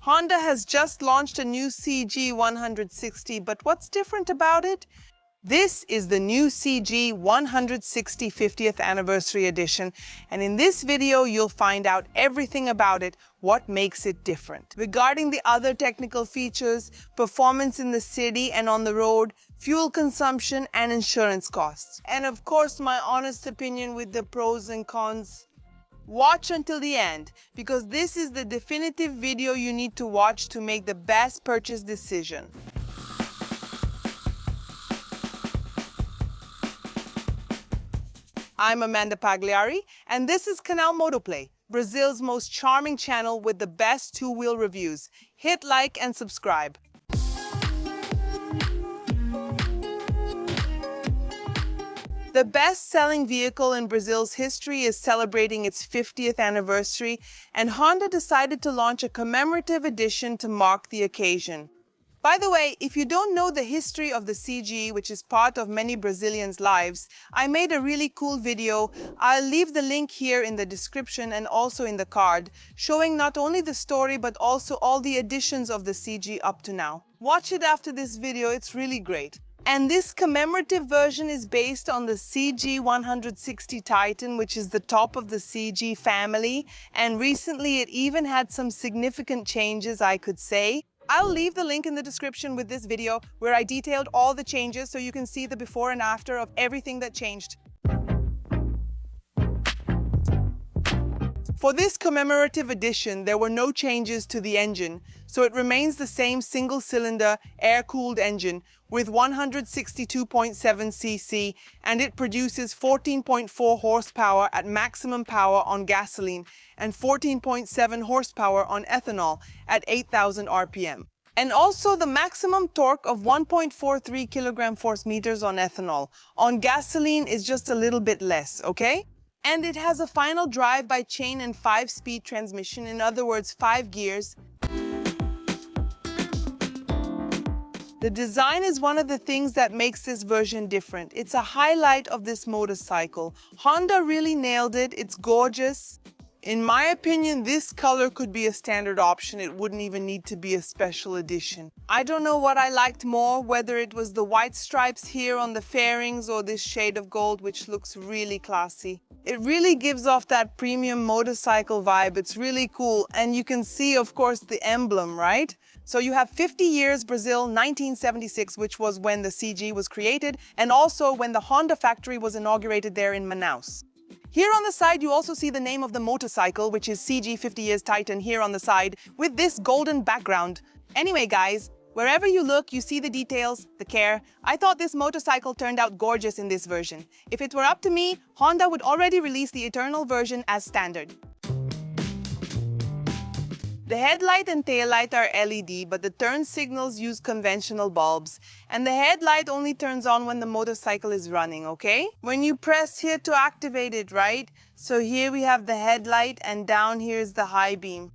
Honda has just launched a new CG 160, but what's different about it? This is the new CG 160 50th Anniversary Edition, and in this video you'll find out everything about it, what makes it different. Regarding the other technical features, performance in the city and on the road, fuel consumption and insurance costs. And of course my honest opinion with the pros and cons. Watch until the end, because this is the definitive video you need to watch to make the best purchase decision. I'm Amanda Pagliari, and this is Canal Motoplay, Brazil's most charming channel with the best two-wheel reviews. Hit like and subscribe. The best-selling vehicle in Brazil's history is celebrating its 50th anniversary, and Honda decided to launch a commemorative edition to mark the occasion. By the way, if you don't know the history of the CG, which is part of many Brazilians' lives, I made a really cool video. I'll leave the link here in the description and also in the card, showing not only the story but also all the editions of the CG up to now. Watch it after this video, it's really great. And this commemorative version is based on the CG 160 Titan, which is the top of the CG family, and recently it even had some significant changes, I could say. I'll leave the link in the description with this video where I detailed all the changes so you can see the before and after of everything that changed. For this commemorative edition, there were no changes to the engine, so it remains the same single-cylinder, air-cooled engine with 162.7 cc, and it produces 14.4 horsepower at maximum power on gasoline and 14.7 horsepower on ethanol at 8,000 RPM. And also the maximum torque of 1.43 kg-force-meters on ethanol. On gasoline is just a little bit less, okay? And it has a final drive by chain and 5-speed transmission, in other words, 5 gears. The design is one of the things that makes this version different. It's a highlight of this motorcycle. Honda really nailed it. It's gorgeous. In my opinion, this color could be a standard option. It wouldn't even need to be a special edition. I don't know what I liked more, whether it was the white stripes here on the fairings or this shade of gold, which looks really classy. It really gives off that premium motorcycle vibe. It's really cool. And you can see, of course, the emblem, right? So you have 50 years Brazil, 1976, which was when the CG was created, and also when the Honda factory was inaugurated there in Manaus. Here on the side, you also see the name of the motorcycle, which is CG 50 Years Titan here on the side, with this golden background. Anyway, guys, wherever you look, you see the details, the care. I thought this motorcycle turned out gorgeous in this version. If it were up to me, Honda would already release the Eternal version as standard. The headlight and taillight are LED, but the turn signals use conventional bulbs. And the headlight only turns on when the motorcycle is running, okay? When you press here to activate it, right? So here we have the headlight and down here is the high beam.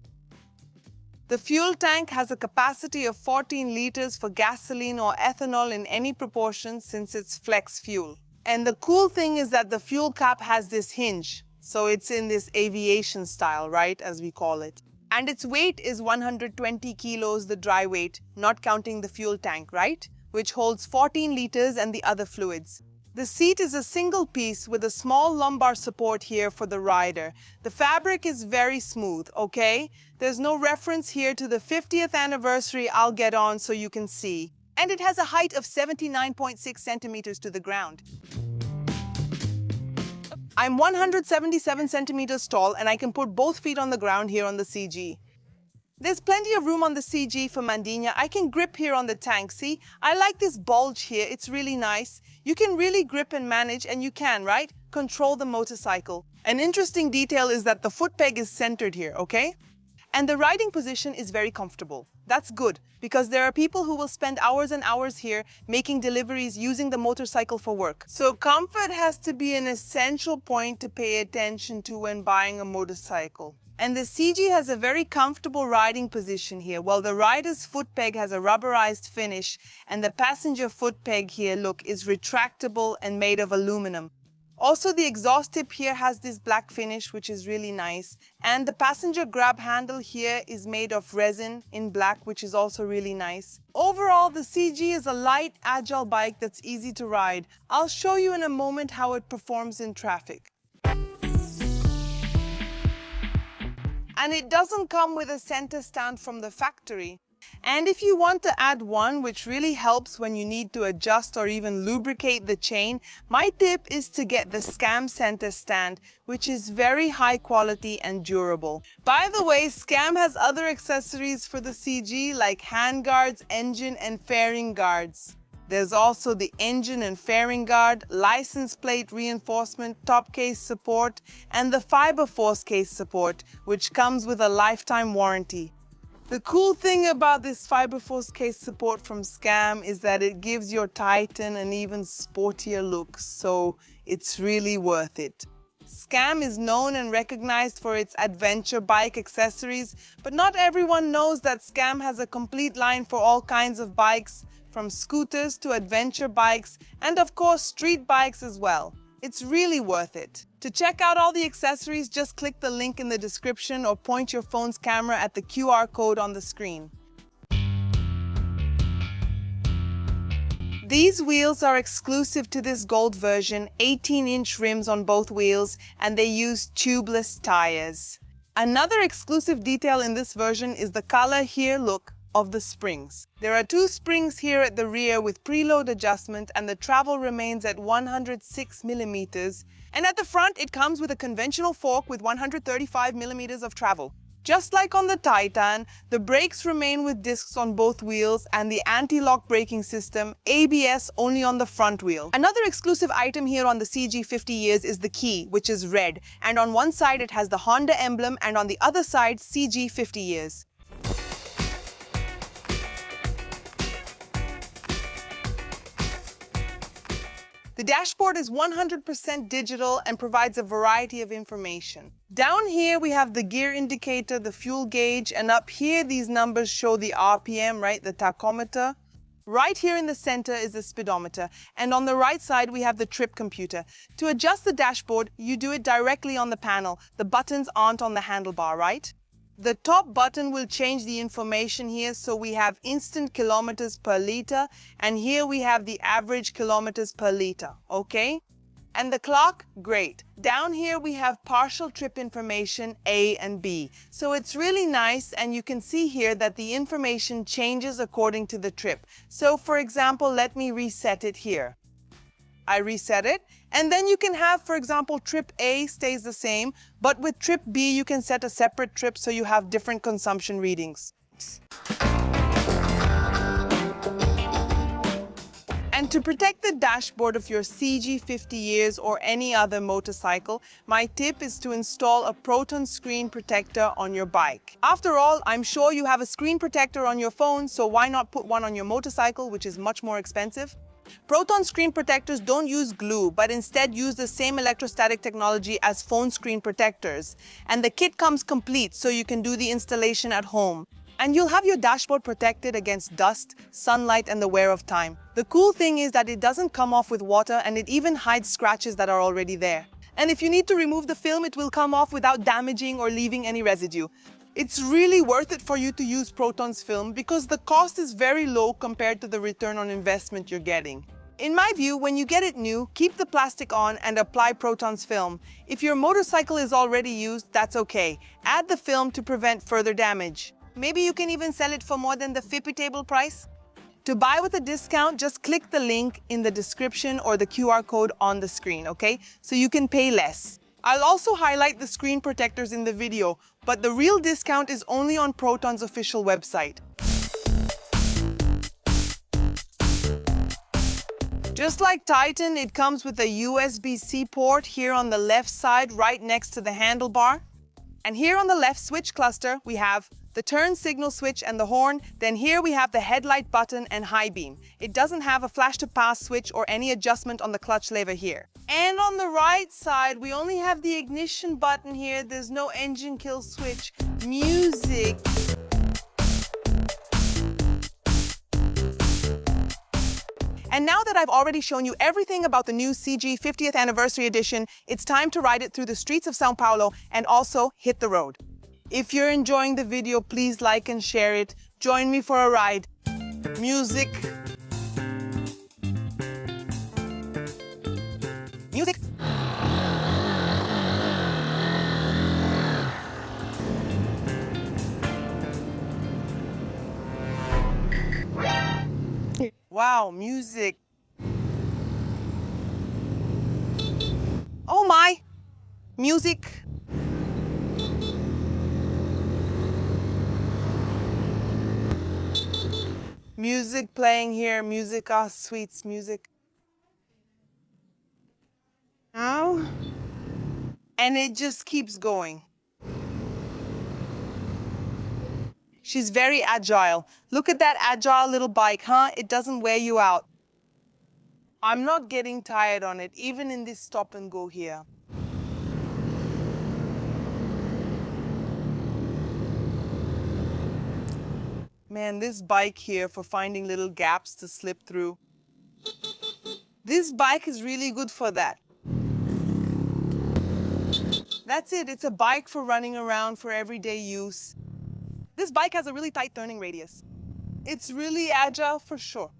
The fuel tank has a capacity of 14 liters for gasoline or ethanol in any proportion since it's flex fuel. And the cool thing is that the fuel cap has this hinge. So it's in this aviation style, right? As we call it. And its weight is 120 kilos, the dry weight, not counting the fuel tank, right? Which holds 14 liters and the other fluids. The seat is a single piece with a small lumbar support here for the rider. The fabric is very smooth, okay? There's no reference here to the 50th anniversary. I'll get on so you can see. And it has a height of 79.6 centimeters to the ground. I'm 177 centimeters tall and I can put both feet on the ground here on the CG. There's plenty of room on the CG for Mandinha. I can grip here on the tank, see? I like this bulge here, it's really nice. You can really grip and manage, and you can, right? Control the motorcycle. An interesting detail is that the foot peg is centered here, okay? And the riding position is very comfortable. That's good, because there are people who will spend hours and hours here making deliveries using the motorcycle for work. So comfort has to be an essential point to pay attention to when buying a motorcycle. And the CG has a very comfortable riding position here, while the rider's foot peg has a rubberized finish, and the passenger foot peg here, look, is retractable and made of aluminum. Also, the exhaust tip here has this black finish, which is really nice. And the passenger grab handle here is made of resin in black, which is also really nice. Overall, the CG is a light, agile bike that's easy to ride. I'll show you in a moment how it performs in traffic. And it doesn't come with a center stand from the factory. And if you want to add one, which really helps when you need to adjust or even lubricate the chain, my tip is to get the Scam center stand, which is very high quality and durable. By the way, Scam has other accessories for the CG like hand guards, engine and fairing guards. There's also the engine and fairing guard, license plate reinforcement, top case support, and the fiber force case support, which comes with a lifetime warranty. The cool thing about this fiber force case support from Scam is that it gives your Titan an even sportier look, so it's really worth it. Scam is known and recognized for its adventure bike accessories, but not everyone knows that Scam has a complete line for all kinds of bikes, from scooters to adventure bikes, and of course street bikes as well. It's really worth it. To check out all the accessories, just click the link in the description or point your phone's camera at the QR code on the screen. These wheels are exclusive to this gold version, 18-inch rims on both wheels, and they use tubeless tires. Another exclusive detail in this version is the color here look of the springs. There are 2 springs here at the rear with preload adjustment, and the travel remains at 106 millimeters. And at the front, it comes with a conventional fork with 135 millimeters of travel. Just like on the Titan, the brakes remain with discs on both wheels and the anti-lock braking system, ABS only on the front wheel. Another exclusive item here on the CG 50 years is the key, which is red, and on one side it has the Honda emblem and on the other side CG 50 years. The dashboard is 100% digital and provides a variety of information. Down here we have the gear indicator, the fuel gauge, and up here these numbers show the RPM, right, the tachometer. Right here in the center is the speedometer, and on the right side we have the trip computer. To adjust the dashboard, you do it directly on the panel. The buttons aren't on the handlebar, right? The top button will change the information here, so we have instant kilometers per liter, and here we have the average kilometers per liter, okay? And the clock, great. Down here we have partial trip information A and B. So it's really nice, and you can see here that the information changes according to the trip. So for example, let me reset it here. I reset it, and then you can have, for example, trip A stays the same, but with trip B you can set a separate trip so you have different consumption readings. And to protect the dashboard of your CG 50 years or any other motorcycle, my tip is to install a Proton screen protector on your bike. After all, I'm sure you have a screen protector on your phone, so why not put one on your motorcycle, which is much more expensive? Proton screen protectors don't use glue, but instead use the same electrostatic technology as phone screen protectors. And the kit comes complete, so you can do the installation at home. And you'll have your dashboard protected against dust, sunlight, and the wear of time. The cool thing is that it doesn't come off with water, and it even hides scratches that are already there. And if you need to remove the film, it will come off without damaging or leaving any residue. It's really worth it for you to use Proton's film because the cost is very low compared to the return on investment you're getting. In my view, when you get it new, keep the plastic on and apply Proton's film. If your motorcycle is already used, that's okay. Add the film to prevent further damage. Maybe you can even sell it for more than the Fippy table price. To buy with a discount, just click the link in the description or the QR code on the screen, okay? So you can pay less. I'll also highlight the screen protectors in the video, but the real discount is only on Proton's official website. Just like Titan, it comes with a USB-C port here on the left side, right next to the handlebar. And here on the left switch cluster, we have the turn signal switch and the horn. Then here we have the headlight button and high beam. It doesn't have a flash to pass switch or any adjustment on the clutch lever here. And on the right side, we only have the ignition button here. There's no engine kill switch. Music. And now that I've already shown you everything about the new CG 50th Anniversary Edition, it's time to ride it through the streets of São Paulo and also hit the road. If you're enjoying the video, please like and share it. Join me for a ride. Music. Music. Wow, music. Oh my! Music. Music playing here, music, ah, sweets, music. Now, and it just keeps going. She's very agile. Look at that agile little bike, huh? It doesn't wear you out. I'm not getting tired on it, even in this stop and go here. Man, this bike here for finding little gaps to slip through. This bike is really good for that. That's it, it's a bike for running around for everyday use. This bike has a really tight turning radius. It's really agile for sure.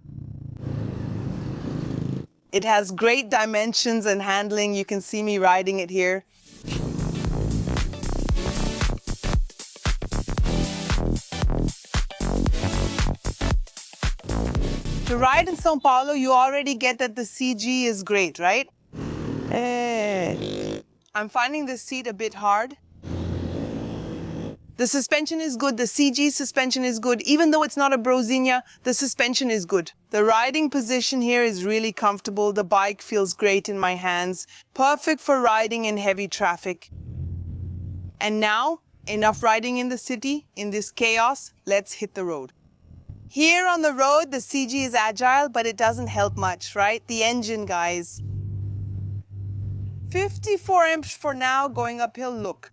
It has great dimensions and handling. You can see me riding it here. To ride in São Paulo, you already get that the CG is great, right? I'm finding this seat a bit hard. The suspension is good, the CG suspension is good. Even though it's not a Brosinha, the suspension is good. The riding position here is really comfortable. The bike feels great in my hands. Perfect for riding in heavy traffic. And now, enough riding in the city, in this chaos, let's hit the road. Here on the road, the CG is agile, but it doesn't help much, right? The engine, guys. 54 amps for now, going uphill, look.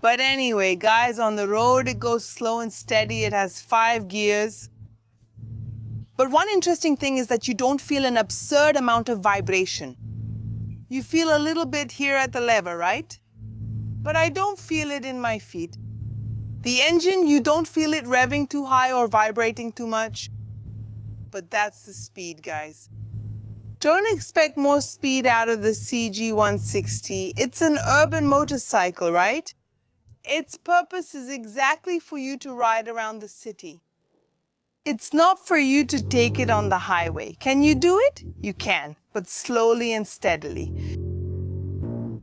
But anyway, guys, on the road, it goes slow and steady. It has 5 gears. But one interesting thing is that you don't feel an absurd amount of vibration. You feel a little bit here at the lever, right? But I don't feel it in my feet. The engine, you don't feel it revving too high or vibrating too much. But that's the speed, guys. Don't expect more speed out of the CG 160. It's an urban motorcycle, right? Its purpose is exactly for you to ride around the city. It's not for you to take it on the highway. Can you do it? You can, but slowly and steadily.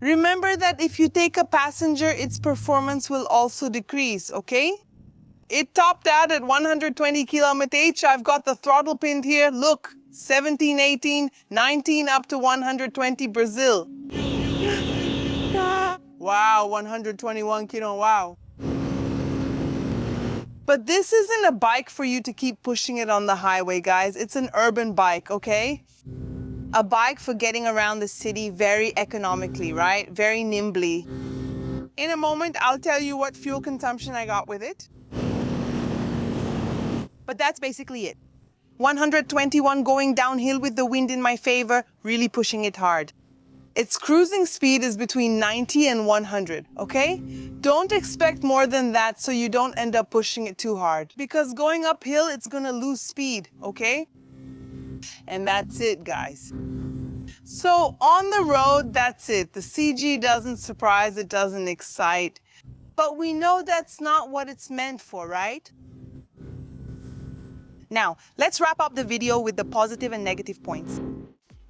Remember that if you take a passenger, its performance will also decrease, okay? It topped out at 120 km/h. I've got the throttle pinned here. Look, 17, 18, 19 up to 120 Brazil. Wow, 121 kilo, wow. But this isn't a bike for you to keep pushing it on the highway, guys. It's an urban bike, okay? A bike for getting around the city very economically, right? Very nimbly. In a moment, I'll tell you what fuel consumption I got with it. But that's basically it. 121 going downhill with the wind in my favor, really pushing it hard. Its cruising speed is between 90 and 100, okay? Don't expect more than that so you don't end up pushing it too hard. Because going uphill, it's gonna lose speed, okay? And that's it, guys. So on the road, that's it. The CG doesn't surprise, it doesn't excite. But we know that's not what it's meant for, right? Now, let's wrap up the video with the positive and negative points.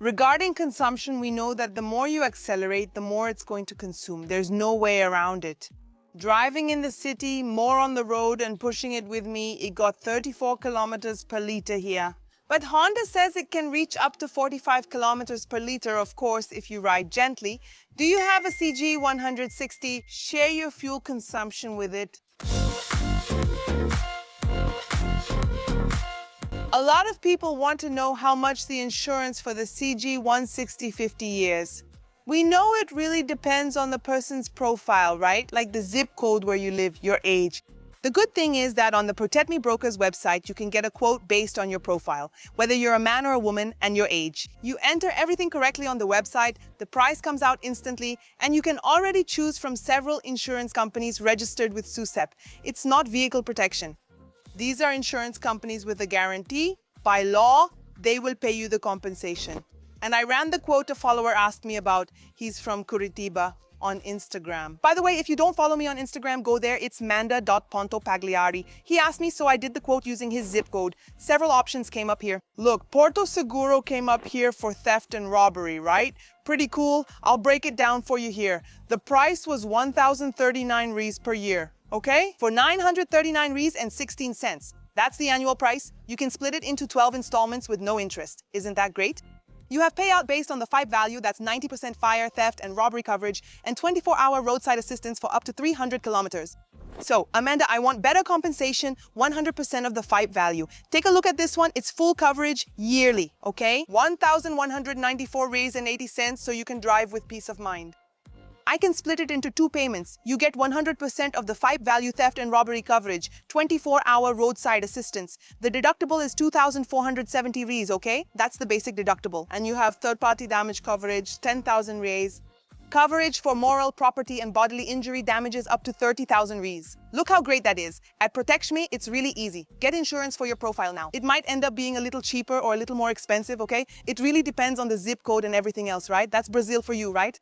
Regarding consumption, we know that the more you accelerate, the more it's going to consume. There's no way around it. Driving in the city, more on the road and pushing it with me, it got 34 kilometers per liter here. But Honda says it can reach up to 45 kilometers per liter, of course, if you ride gently. Do you have a CG 160? Share your fuel consumption with it. A lot of people want to know how much the insurance for the CG 160 50 years. We know it really depends on the person's profile, right? Like the zip code where you live, your age. The good thing is that on the Protect Me Broker's website, you can get a quote based on your profile, whether you're a man or a woman and your age. You enter everything correctly on the website, the price comes out instantly, and you can already choose from several insurance companies registered with SUSEP. It's not vehicle protection. These are insurance companies with a guarantee. By law, they will pay you the compensation. And I ran the quote a follower asked me about. He's from Curitiba on Instagram. By the way, if you don't follow me on Instagram, go there. It's manda.pontopagliari. He asked me, so I did the quote using his zip code. Several options came up here. Look, Porto Seguro came up here for theft and robbery, right? Pretty cool. I'll break it down for you here. The price was 1,039 reais per year, okay? For 939 reais and 16 cents. That's the annual price. You can split it into 12 installments with no interest. Isn't that great? You have payout based on the FIPE value, that's 90% fire, theft, and robbery coverage, and 24-hour roadside assistance for up to 300 kilometers. So, Amanda, I want better compensation, 100% of the FIPE value. Take a look at this one. It's full coverage yearly, okay? 1,194 reais and 80 cents, so you can drive with peace of mind. I can split it into 2 payments. You get 100% of the FIPE value theft and robbery coverage, 24-hour roadside assistance. The deductible is 2,470 reais, okay? That's the basic deductible. And you have third-party damage coverage, 10,000 reais. Coverage for moral, property, and bodily injury damages up to 30,000 reais. Look how great that is. At Protect Me, it's really easy. Get insurance for your profile now. It might end up being a little cheaper or a little more expensive, okay? It really depends on the zip code and everything else, right? That's Brazil for you, right?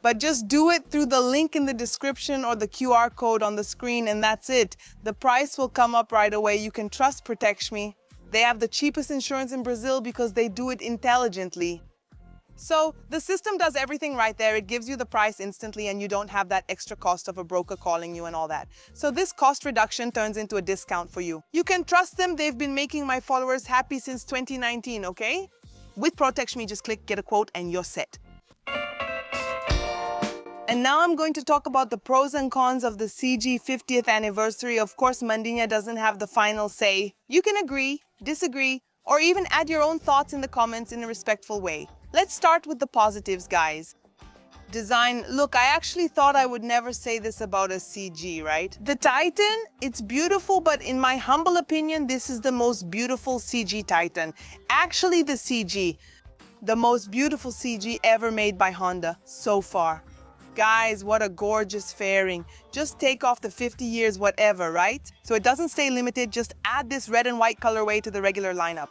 But just do it through the link in the description or the QR code on the screen, and that's it. The price will come up right away. You can trust Protect Me. They have the cheapest insurance in Brazil because they do it intelligently. So the system does everything right there. It gives you the price instantly and you don't have that extra cost of a broker calling you and all that. So this cost reduction turns into a discount for you. You can trust them. They've been making my followers happy since 2019, okay? With Protect Me, just click get a quote and you're set. And now I'm going to talk about the pros and cons of the CG 50th anniversary. Of course, Mandinha doesn't have the final say. You can agree, disagree, or even add your own thoughts in the comments in a respectful way. Let's start with the positives, guys. Design. Look, I actually thought I would never say this about a CG, right? The Titan, it's beautiful, but in my humble opinion, this is the most beautiful CG Titan. Actually, the most beautiful CG ever made by Honda so far. Guys, what a gorgeous fairing. Just take off the 50 years whatever, right? So it doesn't stay limited, just add this red and white colorway to the regular lineup.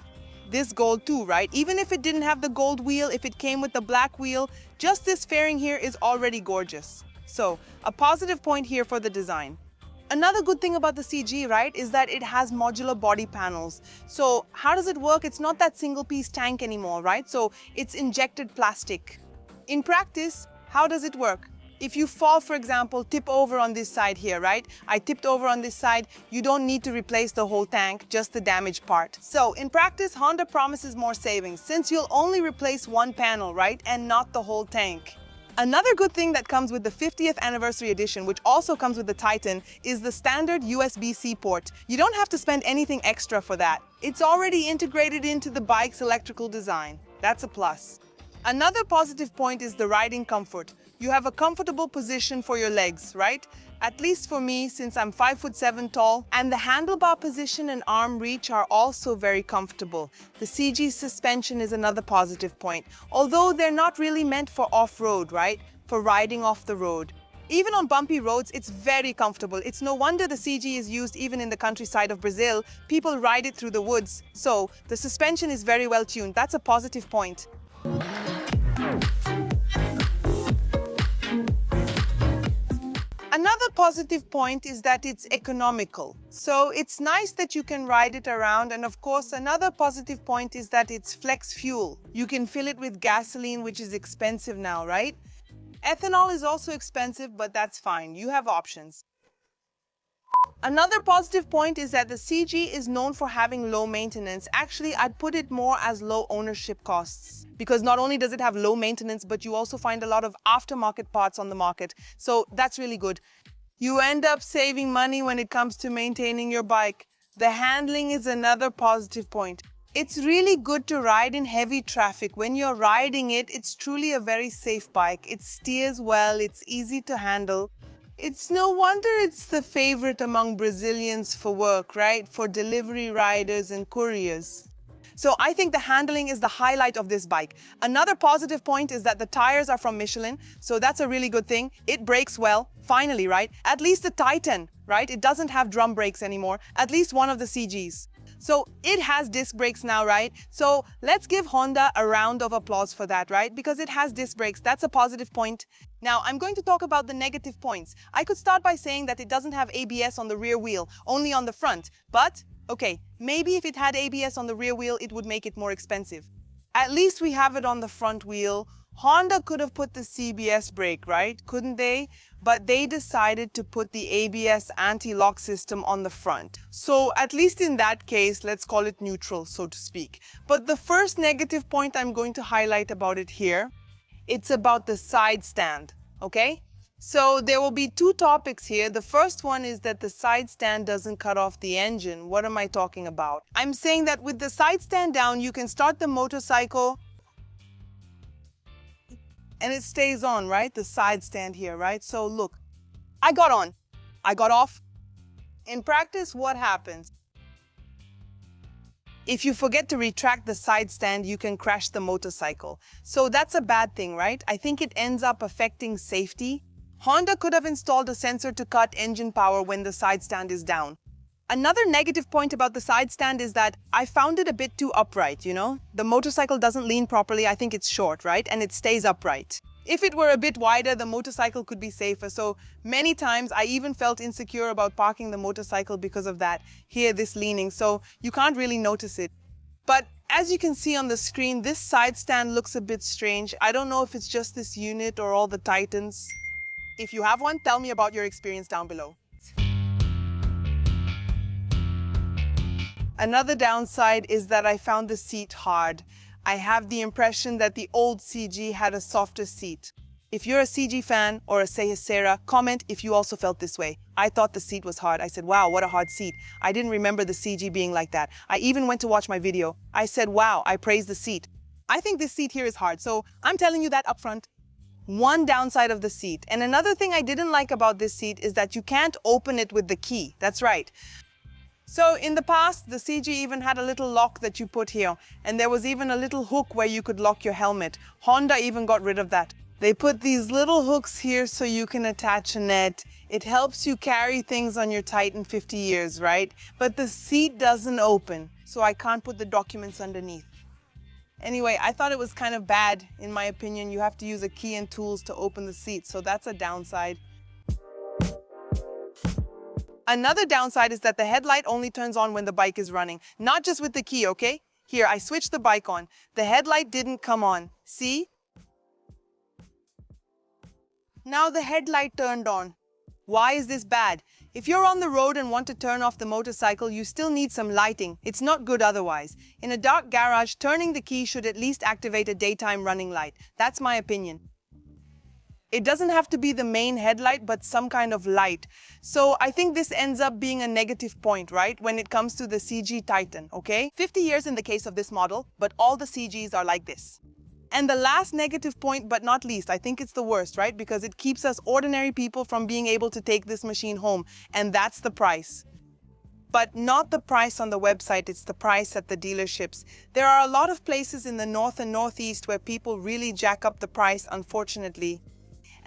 This gold too, right? Even if it didn't have the gold wheel, if it came with the black wheel, just this fairing here is already gorgeous. So, a positive point here for the design. Another good thing about the CG, right, is that it has modular body panels. So, how does it work? It's not that single-piece tank anymore, right? So, it's injected plastic. In practice, how does it work? If you fall, for example, tip over on this side here, right? I tipped over on this side. You don't need to replace the whole tank, just the damaged part. So in practice, Honda promises more savings since you'll only replace one panel, right? And not the whole tank. Another good thing that comes with the 50th anniversary edition, which also comes with the Titan, is the standard USB-C port. You don't have to spend anything extra for that. It's already integrated into the bike's electrical design. That's a plus. Another positive point is the riding comfort. You have a comfortable position for your legs, right? At least for me, since I'm 5'7" tall, and the handlebar position and arm reach are also very comfortable. The CG suspension is another positive point, although they're not really meant for off-road, right? For riding off the road. Even on bumpy roads, it's very comfortable. It's no wonder the CG is used even in the countryside of Brazil. People ride it through the woods. So, the suspension is very well tuned. That's a positive point. Another positive point is that it's economical. So it's nice that you can ride it around. And of course, another positive point is that it's flex fuel. You can fill it with gasoline, which is expensive now, right? Ethanol is also expensive, but that's fine. You have options. Another positive point is that the CG is known for having low maintenance. Actually, I'd put it more as low ownership costs. Because not only does it have low maintenance, but you also find a lot of aftermarket parts on the market. So that's really good. You end up saving money when it comes to maintaining your bike. The handling is another positive point. It's really good to ride in heavy traffic. When you're riding it, it's truly a very safe bike. It steers well, it's easy to handle. It's no wonder it's the favorite among Brazilians for work, right? For delivery riders and couriers. So I think the handling is the highlight of this bike. Another positive point is that the tires are from Michelin, so that's a really good thing. It brakes well, finally, right? At least the Titan, right? It doesn't have drum brakes anymore, at least one of the CGs. So it has disc brakes now, right? So let's give Honda a round of applause for that, right? Because it has disc brakes, that's a positive point. Now, I'm going to talk about the negative points. I could start by saying that it doesn't have ABS on the rear wheel, only on the front. But, okay, maybe if it had ABS on the rear wheel, it would make it more expensive. At least we have it on the front wheel. Honda could have put the CBS brake, right? Couldn't they? But they decided to put the ABS anti-lock system on the front. So at least in that case, let's call it neutral, so to speak. But the first negative point I'm going to highlight about it here, it's about the side stand, okay? So there will be two topics here. The first one is that the side stand doesn't cut off the engine. What am I talking about? I'm saying that with the side stand down, you can start the motorcycle and it stays on, right? The side stand here, right? So look, I got on, I got off. In practice, what happens? If you forget to retract the side stand, you can crash the motorcycle. So that's a bad thing, right? I think it ends up affecting safety. Honda could have installed a sensor to cut engine power when the side stand is down. Another negative point about the side stand is that I found it a bit too upright, you know? The motorcycle doesn't lean properly. I think it's short, right? And it stays upright. If it were a bit wider, the motorcycle could be safer. So many times I even felt insecure about parking the motorcycle because of that. Here, this leaning. So you can't really notice it. But as you can see on the screen, this side stand looks a bit strange. I don't know if it's just this unit or all the Titans. If you have one, tell me about your experience down below. Another downside is that I found the seat hard. I have the impression that the old CG had a softer seat. If you're a CG fan or a Seyhesera, comment if you also felt this way. I thought the seat was hard. I said, wow, what a hard seat. I didn't remember the CG being like that. I even went to watch my video. I said, wow, I praised the seat. I think this seat here is hard, so I'm telling you that up front. One downside of the seat. And another thing I didn't like about this seat is that you can't open it with the key. That's right. So in the past, the CG even had a little lock that you put here, and there was even a little hook where you could lock your helmet. Honda even got rid of that. They put these little hooks here so you can attach a net. It helps you carry things on your Titan 50 years, right? But the seat doesn't open, so I can't put the documents underneath. Anyway, I thought it was kind of bad. In my opinion, you have to use a key and tools to open the seat, so that's a downside. Another downside is that the headlight only turns on when the bike is running, not just with the key, okay? Here, I switched the bike on. The headlight didn't come on. See? Now the headlight turned on. Why is this bad? If you're on the road and want to turn off the motorcycle, you still need some lighting. It's not good otherwise. In a dark garage, turning the key should at least activate a daytime running light. That's my opinion. It doesn't have to be the main headlight, but some kind of light. So I think this ends up being a negative point, right? When it comes to the CG Titan, okay? 50 years in the case of this model, but all the CGs are like this. And the last negative point, but not least, I think it's the worst, right? Because it keeps us ordinary people from being able to take this machine home. And that's the price. But not the price on the website, it's the price at the dealerships. There are a lot of places in the north and northeast where people really jack up the price, unfortunately.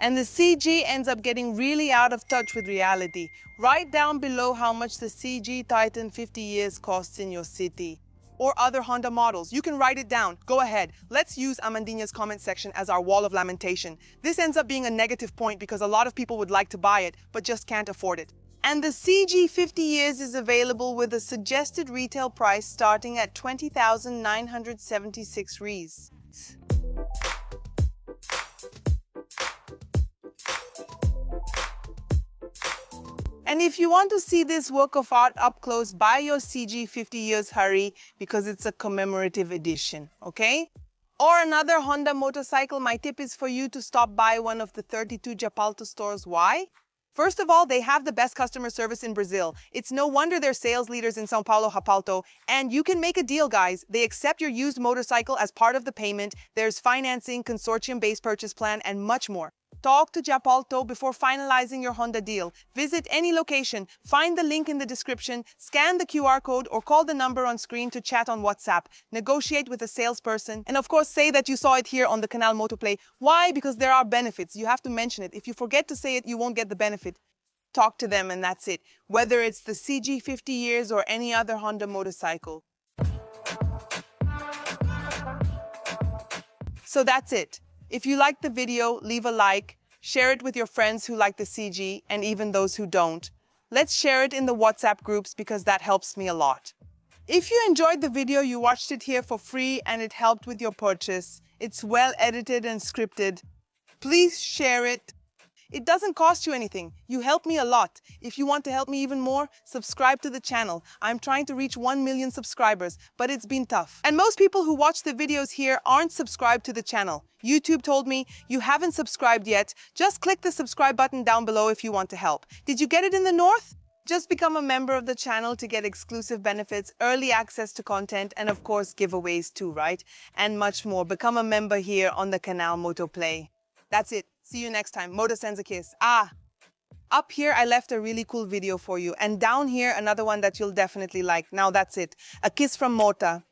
And the CG ends up getting really out of touch with reality. Write down below how much the CG Titan 50 years costs in your city. Or other Honda models. You can write it down. Go ahead. Let's use Amandina's comment section as our wall of lamentation. This ends up being a negative point because a lot of people would like to buy it, but just can't afford it. And the CG 50 years is available with a suggested retail price starting at 20,976 Rs. And if you want to see this work of art up close, buy your CG 50 years hurry because it's a commemorative edition, okay? Or another Honda motorcycle, my tip is for you to stop by one of the 32 Japalto stores. Why? First of all, they have the best customer service in Brazil. It's no wonder they're sales leaders in São Paulo, Japalto. And you can make a deal, guys. They accept your used motorcycle as part of the payment. There's financing, consortium-based purchase plan, and much more. Talk to Giapalto before finalizing your Honda deal. Visit any location, find the link in the description, scan the QR code, or call the number on screen to chat on WhatsApp. Negotiate with a salesperson, and of course say that you saw it here on the Canal Motoplay. Why? Because there are benefits. You have to mention it. If you forget to say it, you won't get the benefit. Talk to them and that's it. Whether it's the CG 50 years or any other Honda motorcycle. So that's it. If you liked the video, leave a like, share it with your friends who like the CG and even those who don't. Let's share it in the WhatsApp groups because that helps me a lot. If you enjoyed the video, you watched it here for free and it helped with your purchase. It's well edited and scripted. Please share it. It doesn't cost you anything. You help me a lot. If you want to help me even more, subscribe to the channel. I'm trying to reach 1 million subscribers, but it's been tough. And most people who watch the videos here aren't subscribed to the channel. YouTube told me you haven't subscribed yet. Just click the subscribe button down below if you want to help. Did you get it in the north? Just become a member of the channel to get exclusive benefits, early access to content, and of course giveaways too, right? And much more. Become a member here on the Canal Motoplay. That's it. See you next time. Moto sends a kiss. Up here, I left a really cool video for you. And down here, another one that you'll definitely like. Now that's it. A kiss from Mota.